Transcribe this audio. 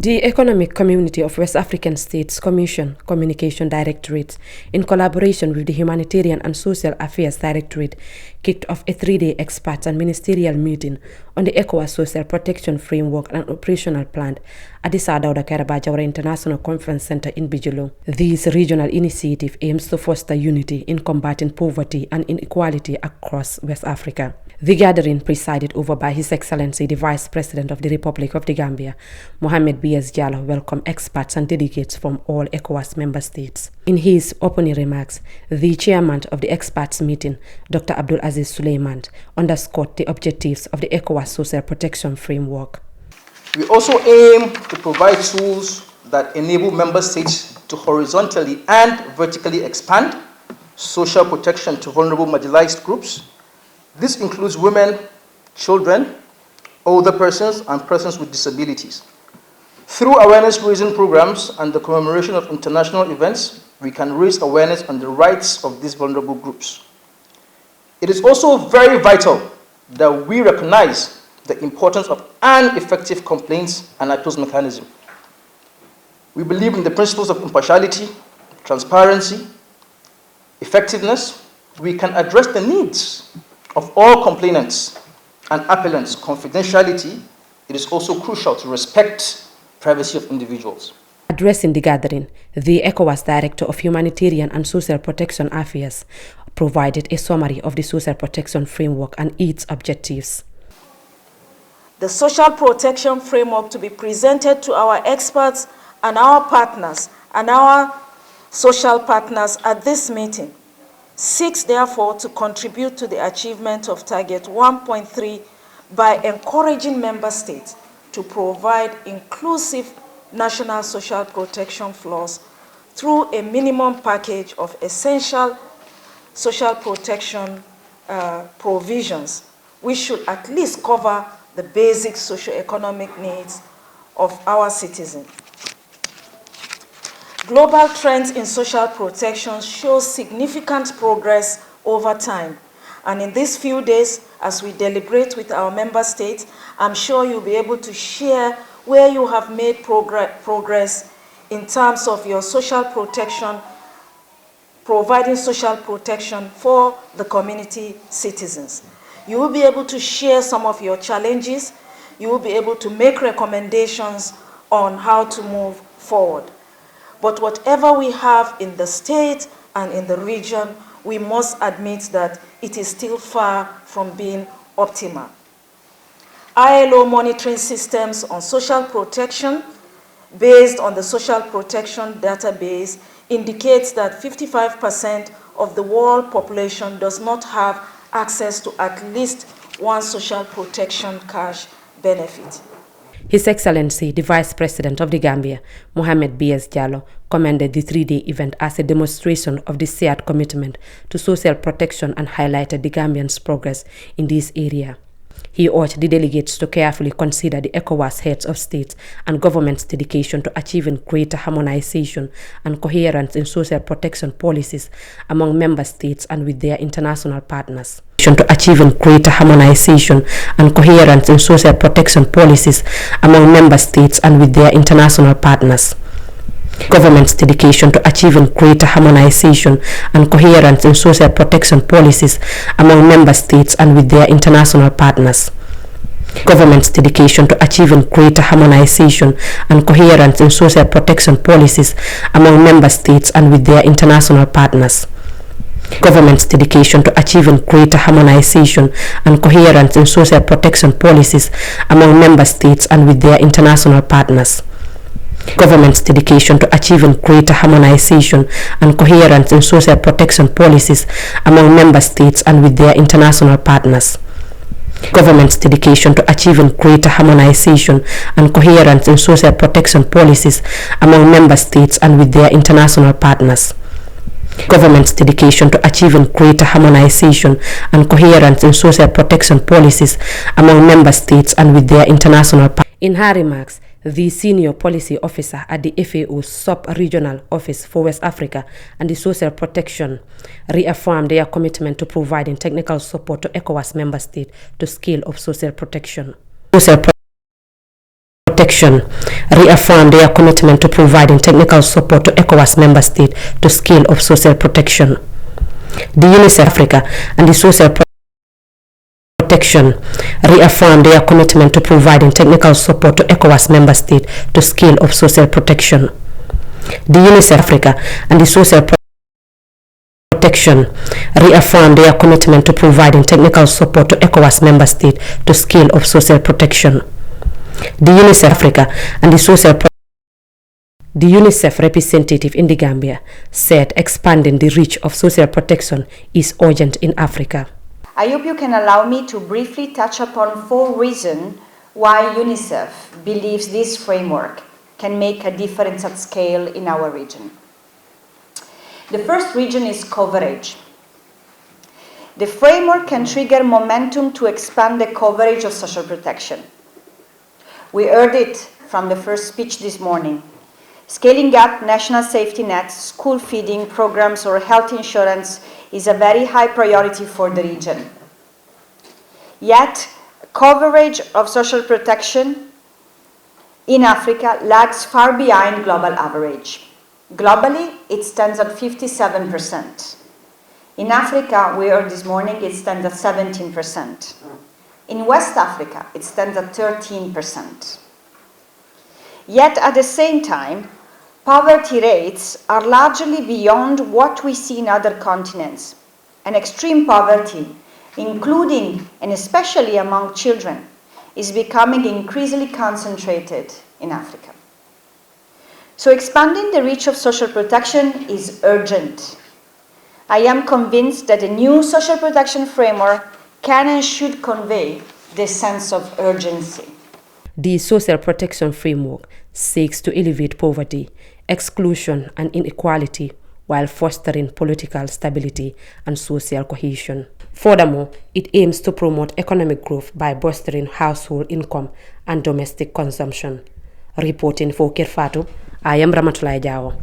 The Economic Community of West African States Commission Communication Directorate, in collaboration with the Humanitarian and Social Affairs Directorate, kicked off a 3-day expert and ministerial meeting on the ECOWAS Social Protection Framework and Operational Plan at the Sadauda Karabajawara International Conference Center in Banjul. This regional initiative aims to foster unity in combating poverty and inequality across West Africa. The gathering, presided over by His Excellency the Vice President of the Republic of the Gambia, Mohamed Diallo, welcomed experts and delegates from all ECOWAS member states. In his opening remarks, the chairman of the experts meeting, Dr. Abdul Aziz Suleiman, underscored the objectives of the ECOWAS Social Protection Framework. We also aim to provide tools that enable member states to horizontally and vertically expand social protection to vulnerable marginalized groups. This includes women, children, older persons, and persons with disabilities. Through awareness-raising programs and the commemoration of international events, we can raise awareness on the rights of these vulnerable groups. It is also very vital that we recognize the importance of an effective complaints and appeals mechanism. We believe in the principles of impartiality, transparency, effectiveness. We can address the needs of all complainants and appellants. Confidentiality, it is also crucial to respect privacy of individuals. Addressing the gathering, the ECOWAS Director of Humanitarian and Social Protection Affairs provided a summary of the Social Protection Framework and its objectives. The Social Protection Framework to be presented to our experts and our partners and our social partners at this meeting seeks therefore to contribute to the achievement of Target 1.3 by encouraging member states to provide inclusive national social protection floors through a minimum package of essential social protection provisions, which should at least cover the basic socio-economic needs of our citizens. Global trends in social protection show significant progress over time. And in these few days, as we deliberate with our member states, I'm sure you'll be able to share where you have made progress in terms of your social protection, providing social protection for the community citizens. You will be able to share some of your challenges. You will be able to make recommendations on how to move forward. But whatever we have in the state and in the region, we must admit that it is still far from being optimal. ILO monitoring systems on social protection based on the social protection database indicates that 55% of the world population does not have access to at least one social protection cash benefit. His Excellency, the Vice President of the Gambia, Mohamed Diallo, commended the 3-day event as a demonstration of the shared commitment to social protection and highlighted the Gambians' progress in this area. He urged the delegates to carefully consider the ECOWAS heads of states and governments' dedication to achieving greater harmonization and coherence in social protection policies among member states and with their international partners. To achieving greater harmonization and coherence in social protection policies among member states and with their international partners. Government's dedication to achieving greater harmonization and coherence in social protection policies among member states and with their international partners. Government's dedication to achieving greater harmonization and coherence in social protection policies among member states and with their international partners. Government's dedication to achieving greater harmonization and coherence in social protection policies among member states and with their international partners. Government's dedication to achieving greater harmonization and coherence in social protection policies among member states and with their international partners. Government's dedication to achieving greater harmonization and coherence in social protection policies among member states and with their international partners. Government's dedication to achieving greater harmonization and coherence in social protection policies among member states and with their international partners. In her remarks, the senior policy officer at the FAO Sub-Regional Office for West Africa and the Social Protection reaffirmed their commitment to providing technical support to ECOWAS member states to scale up social protection. Social Protection reaffirmed their commitment to providing technical support to ECOWAS member states to scale up social protection. The UNICEF Africa and the Social Protection reaffirmed their commitment to providing technical support to ECOWAS member states to scale up social protection. The UNICEF Africa and the Social Protection reaffirmed their commitment to providing technical support to ECOWAS member states to scale up social protection. The UNICEF Africa and the UNICEF representative in the Gambia said expanding the reach of social protection is urgent in Africa. I hope you can allow me to briefly touch upon 4 reasons why UNICEF believes this framework can make a difference at scale in our region. The first region is coverage. The framework can trigger momentum to expand the coverage of social protection. We heard it from the first speech this morning. Scaling up national safety nets, school feeding programs, or health insurance is a very high priority for the region. Yet, coverage of social protection in Africa lags far behind global average. Globally, it stands at 57%. In Africa, we heard this morning, it stands at 17%. In West Africa, it stands at 13%. Yet, at the same time, poverty rates are largely beyond what we see in other continents, and extreme poverty, including and especially among children, is becoming increasingly concentrated in Africa. So expanding the reach of social protection is urgent. I am convinced that a new social protection framework can and should convey this sense of urgency. The social protection framework seeks to alleviate poverty, exclusion, and inequality while fostering political stability and social cohesion. Furthermore, it aims to promote economic growth by bolstering household income and domestic consumption. Reporting for Kirfatu, I am Ramatulai Jao.